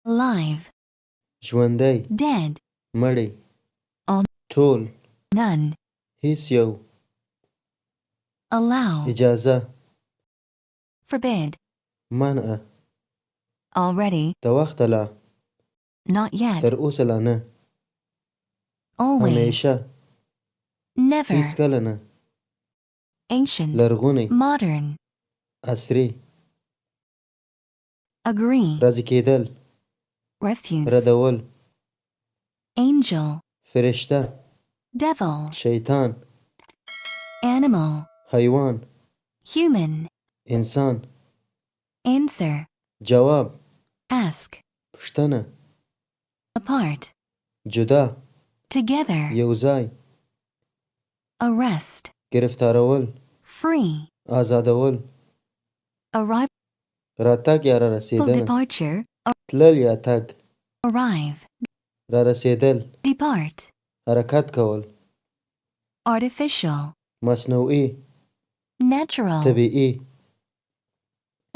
alive, ژوندی dead, مړی all, ټول none, هیڅ یو allow, اجازه forbid, منع already, د وخته لا not yet, تر اوسه لا نه always, همیشه never, هیڅکله نه ancient, لرغونی modern, عصري agree, راضي کېدل refuse, ردول angel, فرشته devil, شیطان animal, حیوان human, انسان answer, جواب ask, پوښتنه apart, جدا together, یوځای arrest, گرفتارول free, آزادول arrive, راتګ یا را full رسیدنه departure, تلل یا تګ arrive, را رسیدل depart, حرکت کول artificial, مصنوعي natural, طبیعي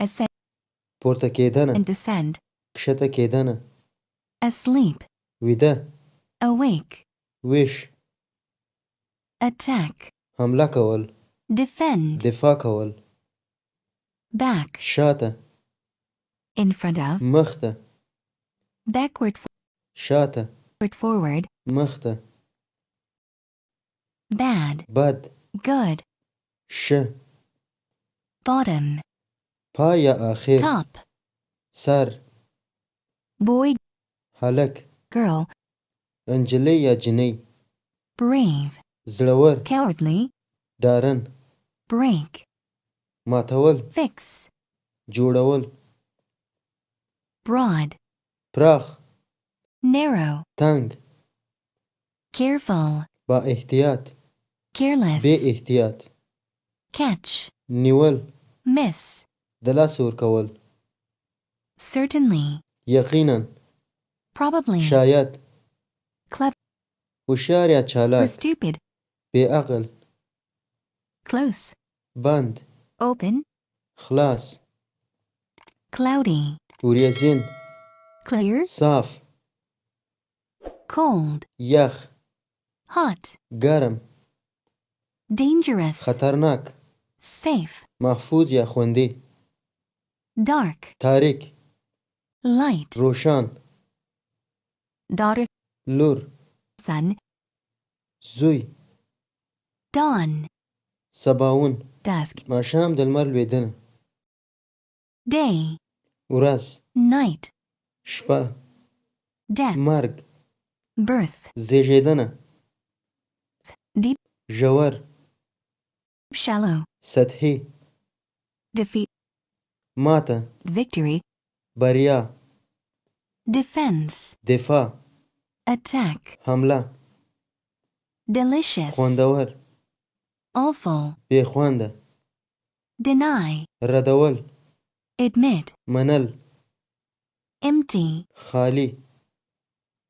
ascend پورته کېدنه and descend, کښته کېدنه asleep, ویده awake, ویښ attack, حمله کول defend, دفاع کول back, شاته in front of, مخته backward, شاته forward, مخته bad, بد good, شه bottom, پای یا آخر top, سر boy, هلک girl, انجلۍ یا جنۍ brave, زړور cowardly, ډارن break, ماتول fix, جوړول broad, پراخ narrow, تنگ careful, با احتیاط careless, بے احتیاط catch, نیول miss, د لاس ورکول certainly, یقینا probably, شاید clever, هوښیار یا or چالاک stupid, بې عقل close, بند open, خلاص cloudy, وریځین clear, صاف cold, یخ hot, ګرم dangerous, خطرناک safe, محفوظ یا خوندي dark, تاریک light, روشان daughter, لور son, زوی dawn, سباوون dusk, ماښام د لمر لوېدنه day, ورځ night, شپه death, مرګ birth, زیږېدنه deep, ژور shallow, سطحي defeat, ماته victory, بریا defense, دفاع attack, حمله delicious, خوندور awful, بې خونده deny, ردول admit, منل empty, خالی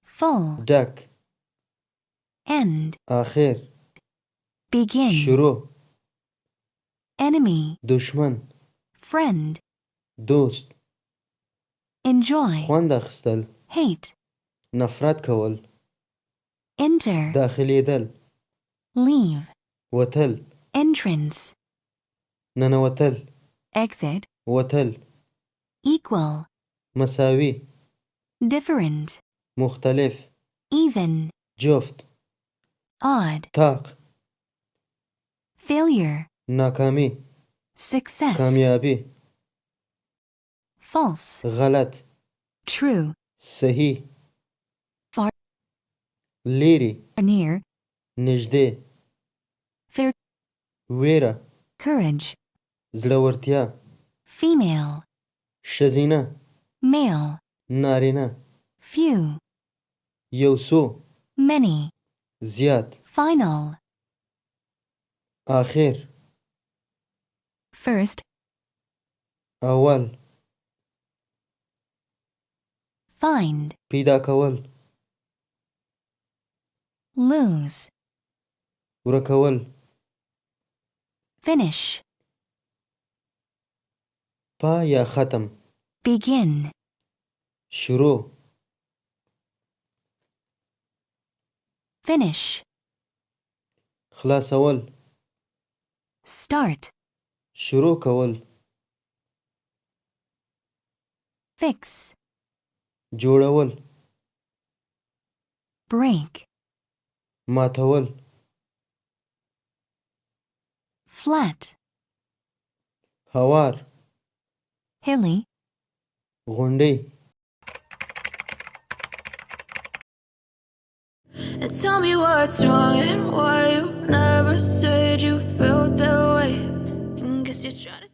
full, ډک end, آخر begin, شروع enemy, دشمن friend, دوست enjoy, خوند اخیستل hate, نفرت کول enter, داخلېدل leave, وتل entrance, ننوتل exit, وتل equal, مساوي different, مختلف even, جفت odd, طاق failure, ناکامی success, کامیابی false, غلط true, صحیح far, لیري near, نږدې fair, ویره courage, زړورتیا female, ښځینه male, نارینه few, یو څو many, زیات final, آخر first, اول find, پیدا کول lose, ورکول finish, پا یا ختم begin, شروع finish, خلاصول start, شروع کول fix, جوړول break, ماتول flat, هوار hilly, غونډۍ And tell me what's wrong and why you never said you felt that way. And guess you're trying to